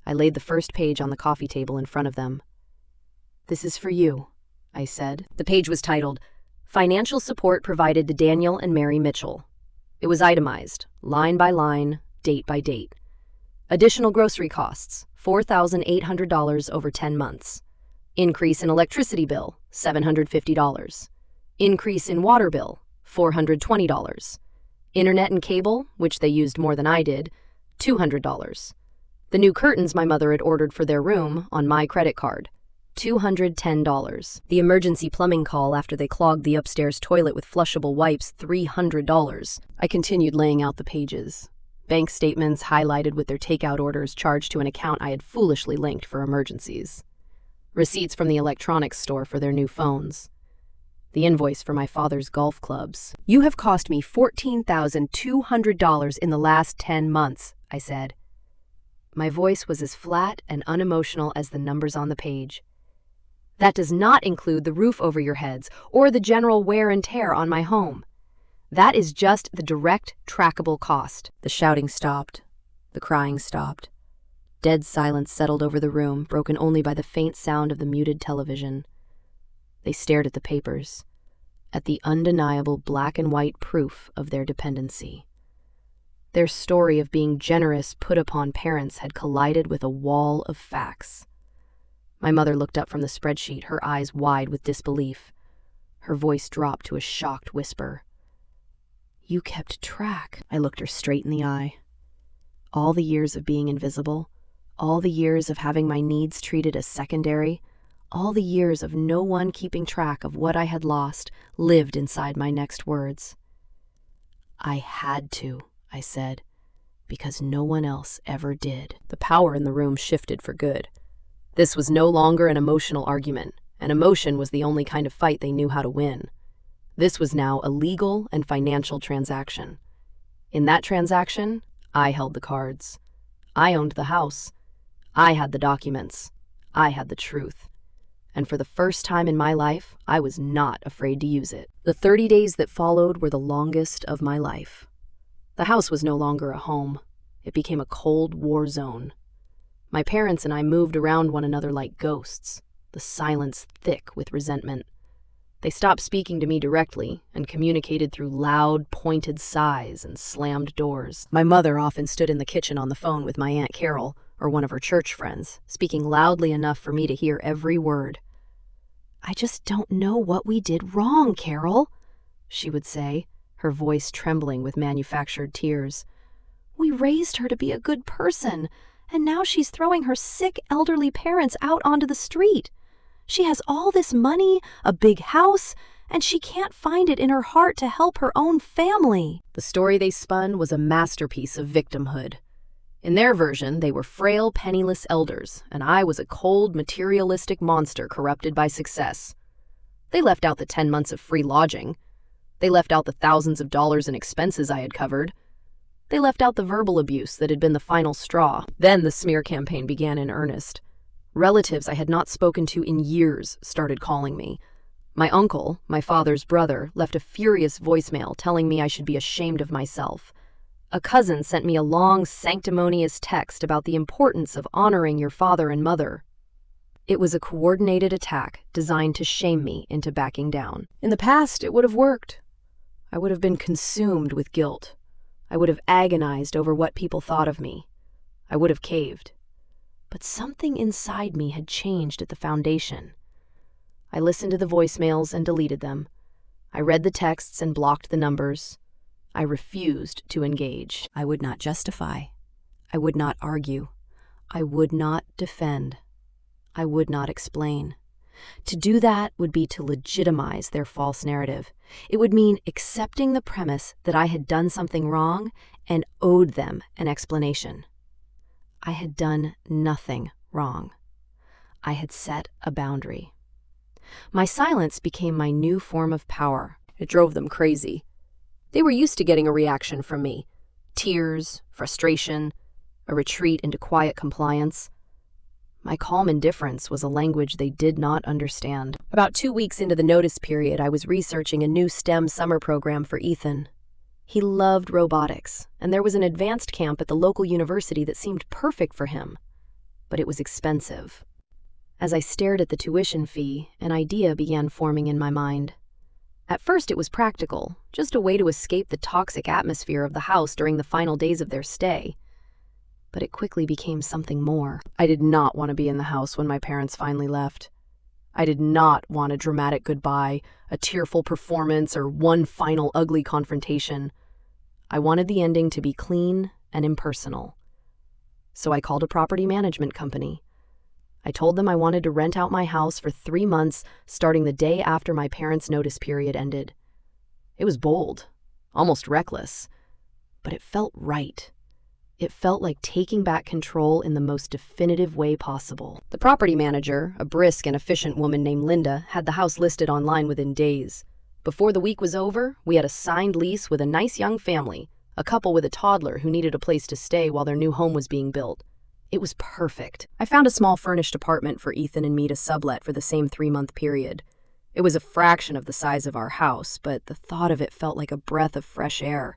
I laid the first page on the coffee table in front of them. "This is for you," I said. The page was titled, "Financial Support Provided to Daniel and Mary Mitchell." It was itemized, line by line, date by date. Additional grocery costs, $4,800 over 10 months. Increase in electricity bill, $750. Increase in water bill, $420. Internet and cable, which they used more than I did, $200. The new curtains my mother had ordered for their room on my credit card, $210. The emergency plumbing call after they clogged the upstairs toilet with flushable wipes, $300. I continued laying out the pages. Bank statements highlighted with their takeout orders charged to an account I had foolishly linked for emergencies. Receipts from the electronics store for their new phones. The invoice for my father's golf clubs. "You have cost me $14,200 in the last 10 months, I said. My voice was as flat and unemotional as the numbers on the page. "That does not include the roof over your heads or the general wear and tear on my home. That is just the direct, trackable cost." The shouting stopped. The crying stopped. Dead silence settled over the room, broken only by the faint sound of the muted television. They stared at the papers, at the undeniable black and white proof of their dependency. Their story of being generous put upon parents had collided with a wall of facts. My mother looked up from the spreadsheet, her eyes wide with disbelief. Her voice dropped to a shocked whisper. "You kept track." I looked her straight in the eye. All the years of being invisible, all the years of having my needs treated as secondary, all the years of no one keeping track of what I had lost lived inside my next words. "I had to," I said, "because no one else ever did." The power in the room shifted for good. This was no longer an emotional argument, and emotion was the only kind of fight they knew how to win. This was now a legal and financial transaction. In that transaction, I held the cards. I owned the house. I had the documents. I had the truth. And for the first time in my life, I was not afraid to use it. The 30 days that followed were the longest of my life. The house was no longer a home. It became a cold war zone. My parents and I moved around one another like ghosts, the silence thick with resentment. They stopped speaking to me directly and communicated through loud, pointed sighs and slammed doors. My mother often stood in the kitchen on the phone with my Aunt Carol or one of her church friends, speaking loudly enough for me to hear every word. "I just don't know what we did wrong, Carol," she would say, her voice trembling with manufactured tears. "We raised her to be a good person, and now she's throwing her sick elderly parents out onto the street. She has all this money, a big house, and she can't find it in her heart to help her own family." The story they spun was a masterpiece of victimhood. In their version, they were frail, penniless elders, and I was a cold, materialistic monster corrupted by success. They left out the 10 months of free lodging. They left out the thousands of dollars in expenses I had covered. They left out the verbal abuse that had been the final straw. Then the smear campaign began in earnest. Relatives I had not spoken to in years started calling me. My uncle, my father's brother, left a furious voicemail telling me I should be ashamed of myself. A cousin sent me a long, sanctimonious text about the importance of honoring your father and mother. It was a coordinated attack designed to shame me into backing down. In the past, it would have worked. I would have been consumed with guilt. I would have agonized over what people thought of me. I would have caved. But something inside me had changed at the foundation. I listened to the voicemails and deleted them. I read the texts and blocked the numbers. I refused to engage. I would not justify. I would not argue. I would not defend. I would not explain. To do that would be to legitimize their false narrative. It would mean accepting the premise that I had done something wrong and owed them an explanation. I had done nothing wrong. I had set a boundary. My silence became my new form of power. It drove them crazy. They were used to getting a reaction from me. Tears, frustration, a retreat into quiet compliance. My calm indifference was a language they did not understand. About 2 weeks into the notice period, I was researching a new STEM summer program for Ethan. He loved robotics, and there was an advanced camp at the local university that seemed perfect for him. But it was expensive. As I stared at the tuition fee, an idea began forming in my mind. At first it was practical, just a way to escape the toxic atmosphere of the house during the final days of their stay. But it quickly became something more. I did not want to be in the house when my parents finally left. I did not want a dramatic goodbye, a tearful performance, or one final ugly confrontation. I wanted the ending to be clean and impersonal. So I called a property management company. I told them I wanted to rent out my house for 3 months, starting the day after my parents' notice period ended. It was bold, almost reckless, but it felt right. It felt like taking back control in the most definitive way possible. The property manager, a brisk and efficient woman named Linda, had the house listed online within days. Before the week was over, we had a signed lease with a nice young family, a couple with a toddler who needed a place to stay while their new home was being built. It was perfect. I found a small furnished apartment for Ethan and me to sublet for the same 3-month period. It was a fraction of the size of our house, but the thought of it felt like a breath of fresh air.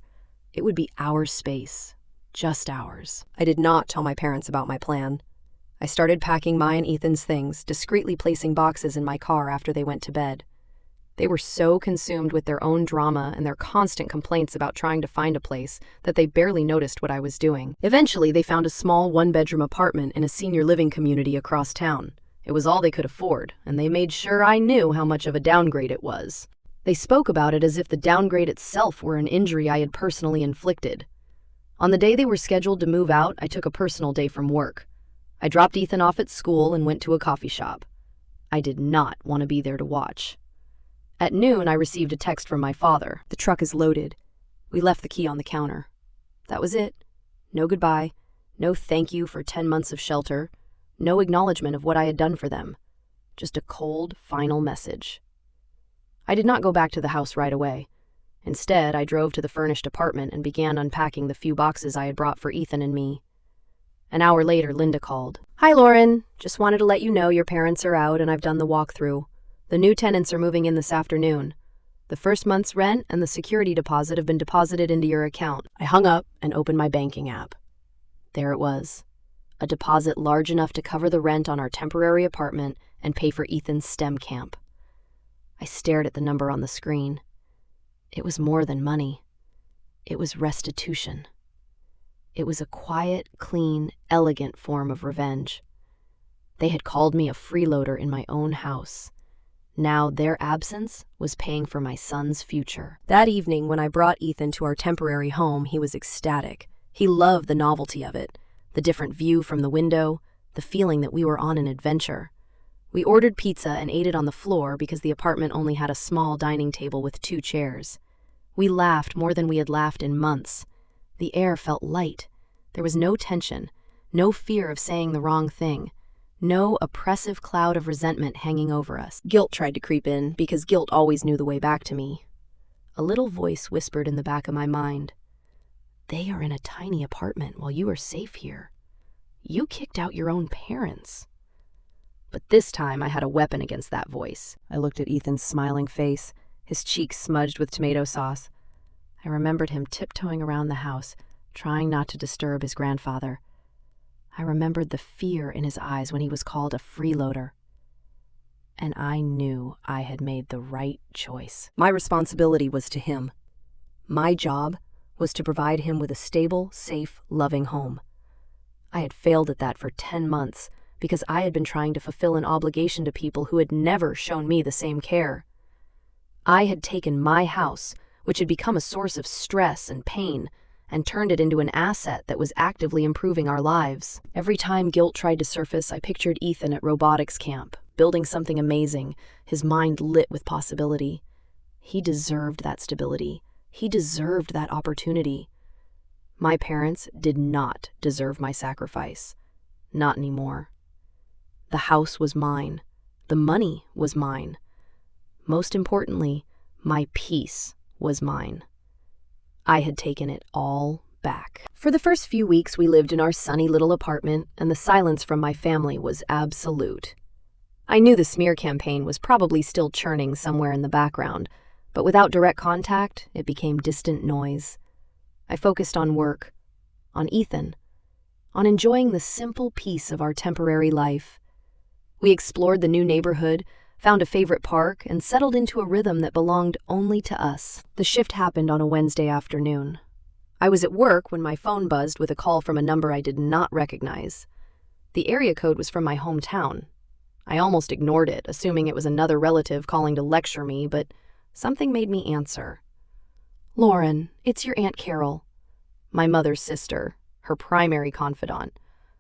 It would be our space. Just ours. I did not tell my parents about my plan. I started packing my and Ethan's things, discreetly placing boxes in my car after they went to bed. They were so consumed with their own drama and their constant complaints about trying to find a place that they barely noticed what I was doing. Eventually, they found a small 1-bedroom apartment in a senior living community across town. It was all they could afford, and they made sure I knew how much of a downgrade it was. They spoke about it as if the downgrade itself were an injury I had personally inflicted. On the day they were scheduled to move out, I took a personal day from work. I dropped Ethan off at school and went to a coffee shop. I did not want to be there to watch. At noon, I received a text from my father. "The truck is loaded. We left the key on the counter." That was it. No goodbye, no thank you for 10 months of shelter, no acknowledgement of what I had done for them. Just a cold, final message. I did not go back to the house right away. Instead, I drove to the furnished apartment and began unpacking the few boxes I had brought for Ethan and me. An hour later, Linda called. "Hi, Lauren. Just wanted to let you know your parents are out and I've done the walkthrough. The new tenants are moving in this afternoon. The first month's rent and the security deposit have been deposited into your account." I hung up and opened my banking app. There it was. A deposit large enough to cover the rent on our temporary apartment and pay for Ethan's STEM camp. I stared at the number on the screen. It was more than money. It was restitution. It was a quiet, clean, elegant form of revenge. They had called me a freeloader in my own house. Now their absence was paying for my son's future. That evening, when I brought Ethan to our temporary home, he was ecstatic. He loved the novelty of it, the different view from the window, the feeling that we were on an adventure. We ordered pizza and ate it on the floor because the apartment only had a small dining table with 2 chairs. We laughed more than we had laughed in months. The air felt light. There was no tension, no fear of saying the wrong thing, no oppressive cloud of resentment hanging over us. Guilt tried to creep in because guilt always knew the way back to me. A little voice whispered in the back of my mind, "They are in a tiny apartment while you are safe here. You kicked out your own parents." But this time I had a weapon against that voice. I looked at Ethan's smiling face, his cheeks smudged with tomato sauce. I remembered him tiptoeing around the house, trying not to disturb his grandfather. I remembered the fear in his eyes when he was called a freeloader. And I knew I had made the right choice. My responsibility was to him. My job was to provide him with a stable, safe, loving home. I had failed at that for 10 months because I had been trying to fulfill an obligation to people who had never shown me the same care. I had taken my house, which had become a source of stress and pain, and turned it into an asset that was actively improving our lives. Every time guilt tried to surface, I pictured Ethan at robotics camp, building something amazing, his mind lit with possibility. He deserved that stability. He deserved that opportunity. My parents did not deserve my sacrifice. Not anymore. The house was mine. The money was mine. Most importantly, my peace was mine. I had taken it all back. For the first few weeks, we lived in our sunny little apartment, and the silence from my family was absolute. I knew the smear campaign was probably still churning somewhere in the background, but without direct contact, it became distant noise. I focused on work, on Ethan, on enjoying the simple peace of our temporary life. We explored the new neighborhood, found a favorite park, and settled into a rhythm that belonged only to us. The shift happened on a Wednesday afternoon. I was at work when my phone buzzed with a call from a number I did not recognize. The area code was from my hometown. I almost ignored it, assuming it was another relative calling to lecture me, but something made me answer. "Lauren, it's your Aunt Carol." My mother's sister, her primary confidant,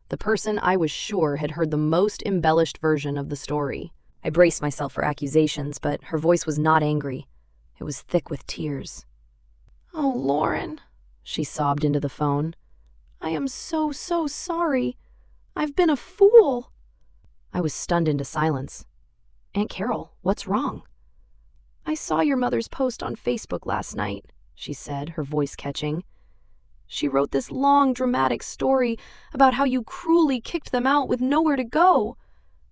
the person I was sure had heard the most embellished version of the story. I braced myself for accusations, but her voice was not angry. It was thick with tears. "Oh, Lauren," she sobbed into the phone. "I am so sorry. I've been a fool." I was stunned into silence. "Aunt Carol, what's wrong?" "I saw your mother's post on Facebook last night," she said, her voice catching. "She wrote this long, dramatic story about how you cruelly kicked them out with nowhere to go.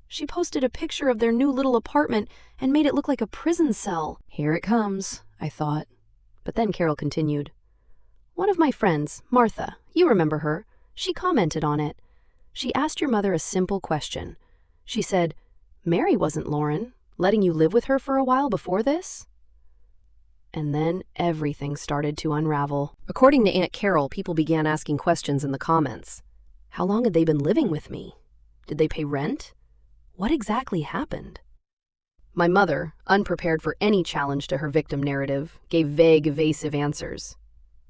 She posted a picture of their new little apartment and made it look like a prison cell." Here it comes, I thought. But then Carol continued. "One of my friends, Martha, you remember her, she commented on it. She asked your mother a simple question. She said, 'Mary wasn't Lauren, letting you live with her for a while before this?'" And then everything started to unravel. According to Aunt Carol, people began asking questions in the comments. How long had they been living with me? Did they pay rent? What exactly happened? My mother, unprepared for any challenge to her victim narrative, gave vague, evasive answers.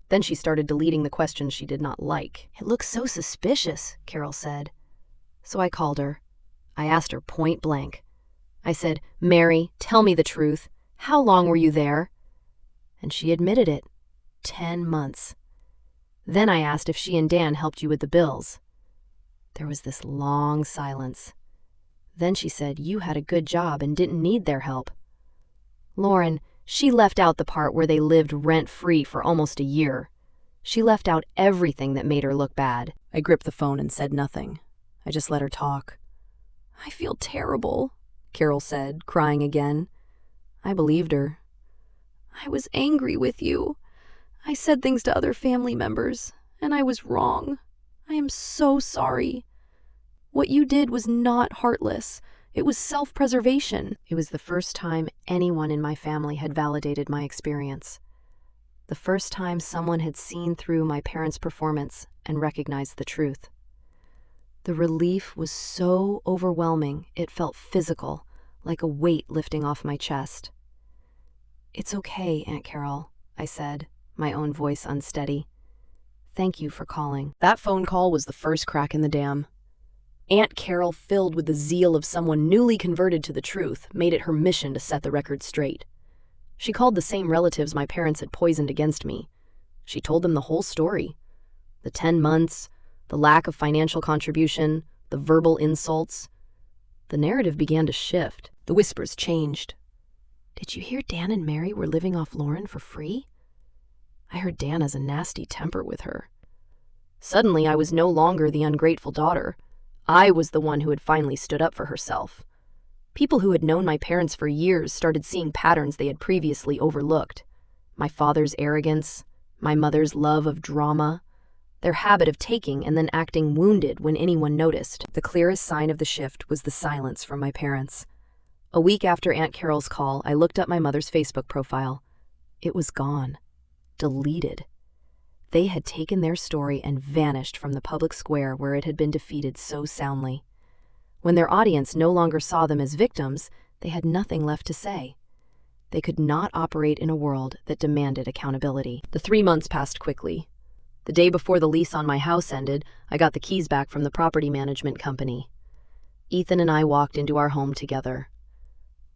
Then she started deleting the questions she did not like. "It looks so suspicious," Carol said. So I called her. I asked her point blank. I said, "Mary, tell me the truth. How long were you there?" And she admitted it. 10 months. Then I asked if she and Dan helped you with the bills. There was this long silence. Then she said you had a good job and didn't need their help. Lauren, she left out the part where they lived rent-free for almost a year. She left out everything that made her look bad. I gripped the phone and said nothing. I just let her talk. "I feel terrible," Carol said, crying again. I believed her. "I was angry with you. I said things to other family members, and I was wrong. I am so sorry. What you did was not heartless. It was self-preservation." It was the first time anyone in my family had validated my experience. The first time someone had seen through my parents' performance and recognized the truth. The relief was so overwhelming, it felt physical, like a weight lifting off my chest. "It's okay, Aunt Carol," I said, my own voice unsteady. "Thank you for calling." That phone call was the first crack in the dam. Aunt Carol, filled with the zeal of someone newly converted to the truth, made it her mission to set the record straight. She called the same relatives my parents had poisoned against me. She told them the whole story. The 10 months, the lack of financial contribution, the verbal insults. The narrative began to shift. The whispers changed. "Did you hear Dan and Mary were living off Lauren for free? I heard Dan has a nasty temper with her." Suddenly, I was no longer the ungrateful daughter. I was the one who had finally stood up for herself. People who had known my parents for years started seeing patterns they had previously overlooked. My father's arrogance, my mother's love of drama, their habit of taking and then acting wounded when anyone noticed. The clearest sign of the shift was the silence from my parents. A week after Aunt Carol's call, I looked up my mother's Facebook profile. It was gone. Deleted. They had taken their story and vanished from the public square where it had been defeated so soundly. When their audience no longer saw them as victims, they had nothing left to say. They could not operate in a world that demanded accountability. The 3 months passed quickly. The day before the lease on my house ended, I got the keys back from the property management company. Ethan and I walked into our home together.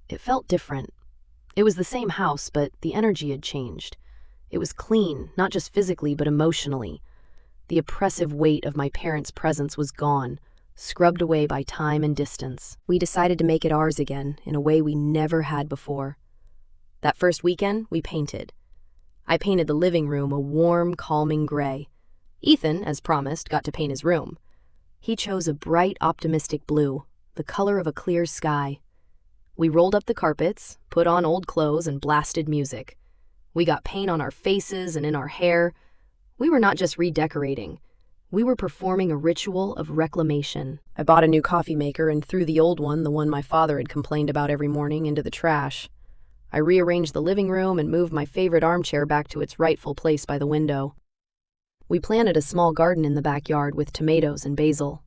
It felt different. It was the same house, but the energy had changed. It was clean, not just physically, but emotionally. The oppressive weight of my parents' presence was gone, scrubbed away by time and distance. We decided to make it ours again in a way we never had before. That first weekend, we painted. I painted the living room a warm, calming gray. Ethan, as promised, got to paint his room. He chose a bright, optimistic blue, the color of a clear sky. We rolled up the carpets, put on old clothes, and blasted music. We got paint on our faces and in our hair. We were not just redecorating. We were performing a ritual of reclamation. I bought a new coffee maker and threw the old one, the one my father had complained about every morning, into the trash. I rearranged the living room and moved my favorite armchair back to its rightful place by the window. We planted a small garden in the backyard with tomatoes and basil.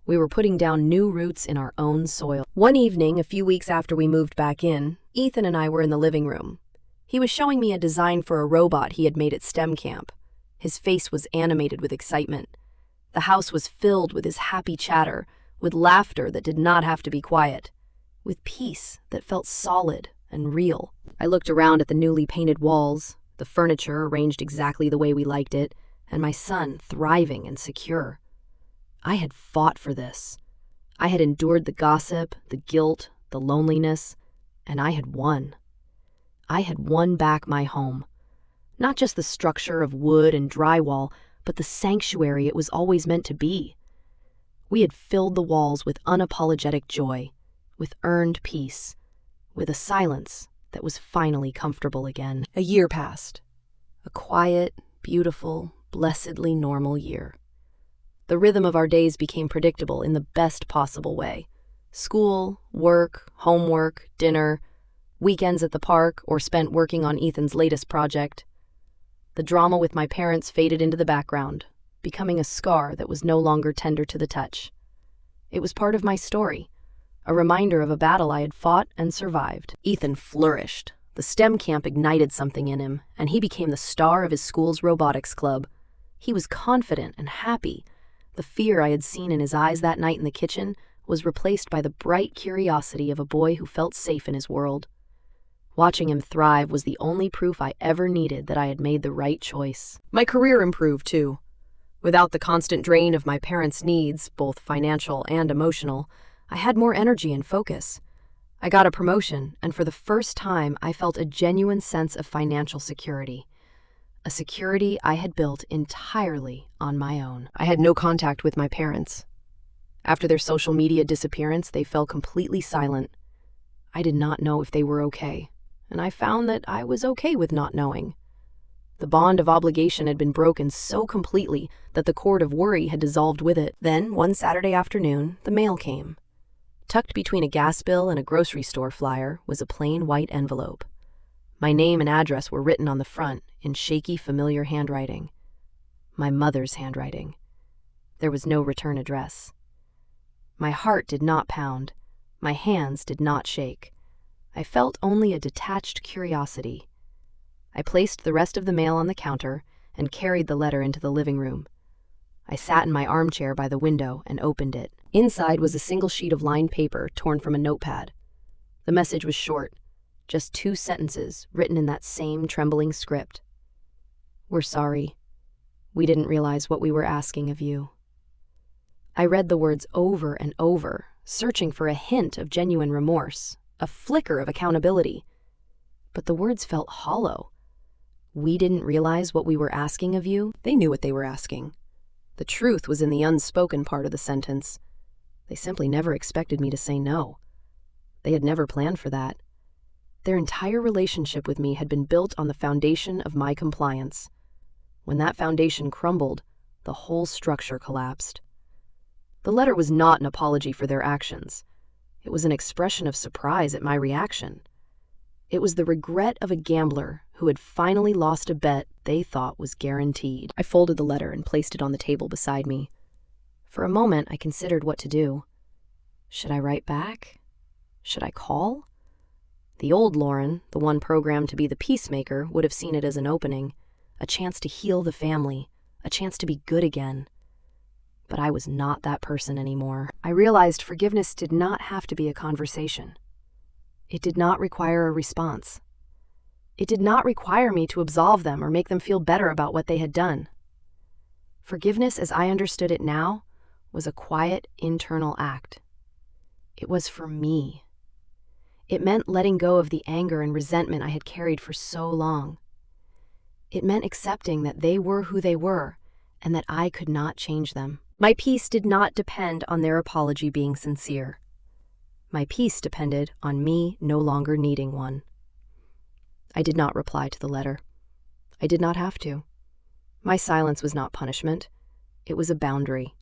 We were putting down new roots in our own soil. One evening, a few weeks after we moved back in, Ethan and I were in the living room. He was showing me a design for a robot he had made at STEM camp. His face was animated with excitement. The house was filled with his happy chatter, with laughter that did not have to be quiet, with peace that felt solid and real. I looked around at the newly painted walls, the furniture arranged exactly the way we liked it, and my son thriving and secure. I had fought for this. I had endured the gossip, the guilt, the loneliness, and I had won. I had won back my home. Not just the structure of wood and drywall, but the sanctuary it was always meant to be. We had filled the walls with unapologetic joy, with earned peace, with a silence that was finally comfortable again. A year passed. A quiet, beautiful, blessedly normal year. The rhythm of our days became predictable in the best possible way. School, work, homework, dinner, weekends at the park, or spent working on Ethan's latest project. The drama with my parents faded into the background, becoming a scar that was no longer tender to the touch. It was part of my story, a reminder of a battle I had fought and survived. Ethan flourished. The STEM camp ignited something in him, and he became the star of his school's robotics club. He was confident and happy. The fear I had seen in his eyes that night in the kitchen was replaced by the bright curiosity of a boy who felt safe in his world. Watching him thrive was the only proof I ever needed that I had made the right choice. My career improved, too. Without the constant drain of my parents' needs, both financial and emotional, I had more energy and focus. I got a promotion, and for the first time, I felt a genuine sense of financial security. A security I had built entirely on my own. I had no contact with my parents. After their social media disappearance, they fell completely silent. I did not know if they were okay, and I found that I was okay with not knowing. The bond of obligation had been broken so completely that the cord of worry had dissolved with it. Then, one Saturday afternoon, the mail came. Tucked between a gas bill and a grocery store flyer was a plain white envelope. My name and address were written on the front in shaky, familiar handwriting. My mother's handwriting. There was no return address. My heart did not pound. My hands did not shake. I felt only a detached curiosity. I placed the rest of the mail on the counter and carried the letter into the living room. I sat in my armchair by the window and opened it. Inside was a single sheet of lined paper torn from a notepad. The message was short, just 2 sentences written in that same trembling script. "We're sorry. We didn't realize what we were asking of you." I read the words over and over, searching for a hint of genuine remorse, a flicker of accountability. But the words felt hollow. We didn't realize what we were asking of you. They knew what they were asking. The truth was in the unspoken part of the sentence. They simply never expected me to say no. They had never planned for that. Their entire relationship with me had been built on the foundation of my compliance. When that foundation crumbled, the whole structure collapsed. The letter was not an apology for their actions. It was an expression of surprise at my reaction. It was the regret of a gambler who had finally lost a bet they thought was guaranteed. I folded the letter and placed it on the table beside me. For a moment, I considered what to do. Should I write back? Should I call? The old Lauren, the one programmed to be the peacemaker, would have seen it as an opening, a chance to heal the family, a chance to be good again. But I was not that person anymore. I realized forgiveness did not have to be a conversation. It did not require a response. It did not require me to absolve them or make them feel better about what they had done. Forgiveness, as I understood it now, was a quiet, internal act. It was for me. It meant letting go of the anger and resentment I had carried for so long. It meant accepting that they were who they were and that I could not change them. My peace did not depend on their apology being sincere. My peace depended on me no longer needing one. I did not reply to the letter. I did not have to. My silence was not punishment. It was a boundary.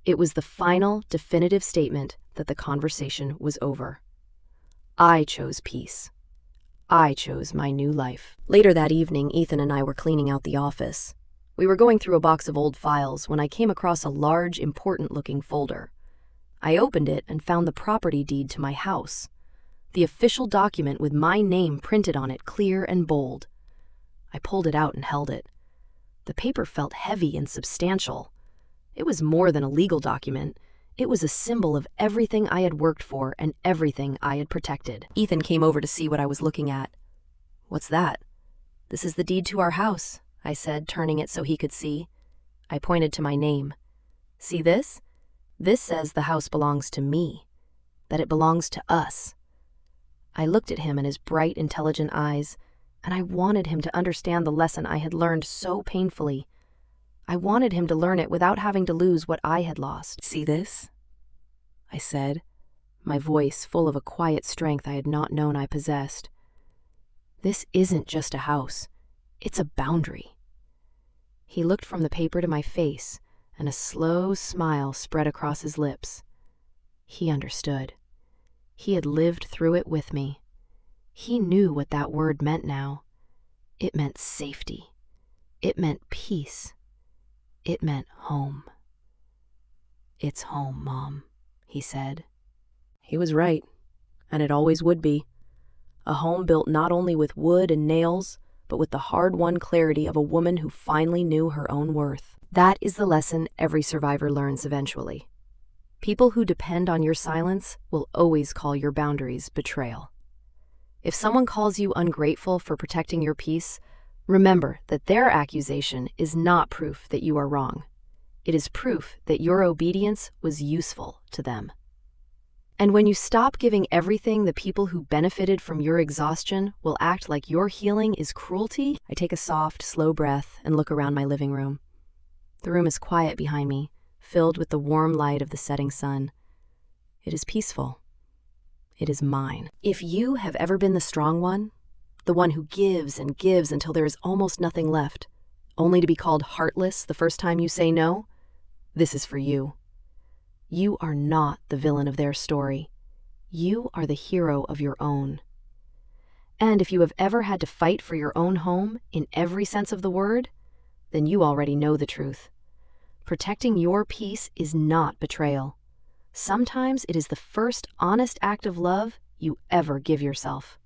It was the final, definitive statement that the conversation was over. I chose peace. I chose my new life. Later that evening, Ethan and I were cleaning out the office. We were going through a box of old files when I came across a large, important-looking folder. I opened it and found the property deed to my house, the official document with my name printed on it clear and bold. I pulled it out and held it. The paper felt heavy and substantial. It was more than a legal document. It was a symbol of everything I had worked for and everything I had protected. Ethan came over to see what I was looking at. "What's that?" "This is the deed to our house," I said, turning it so he could see. I pointed to my name. "See this? This says the house belongs to me, that it belongs to us." I looked at him in his bright, intelligent eyes, and I wanted him to understand the lesson I had learned so painfully. I wanted him to learn it without having to lose what I had lost. "See this?" I said, my voice full of a quiet strength I had not known I possessed. "This isn't just a house. It's a boundary." He looked from the paper to my face, and a slow smile spread across his lips. He understood. He had lived through it with me. He knew what that word meant now. It meant safety. It meant peace. It meant home. "It's home, Mom," he said. He was right, and it always would be. A home built not only with wood and nails, but with the hard-won clarity of a woman who finally knew her own worth. That is the lesson every survivor learns eventually. People who depend on your silence will always call your boundaries betrayal. If someone calls you ungrateful for protecting your peace, remember that their accusation is not proof that you are wrong. It is proof that your obedience was useful to them. And when you stop giving everything, the people who benefited from your exhaustion will act like your healing is cruelty. I take a soft, slow breath and look around my living room. The room is quiet behind me, filled with the warm light of the setting sun. It is peaceful. It is mine. If you have ever been the strong one, the one who gives and gives until there is almost nothing left, only to be called heartless the first time you say no, this is for you. You are not the villain of their story. You are the hero of your own. And if you have ever had to fight for your own home in every sense of the word, then you already know the truth. Protecting your peace is not betrayal. Sometimes it is the first honest act of love you ever give yourself.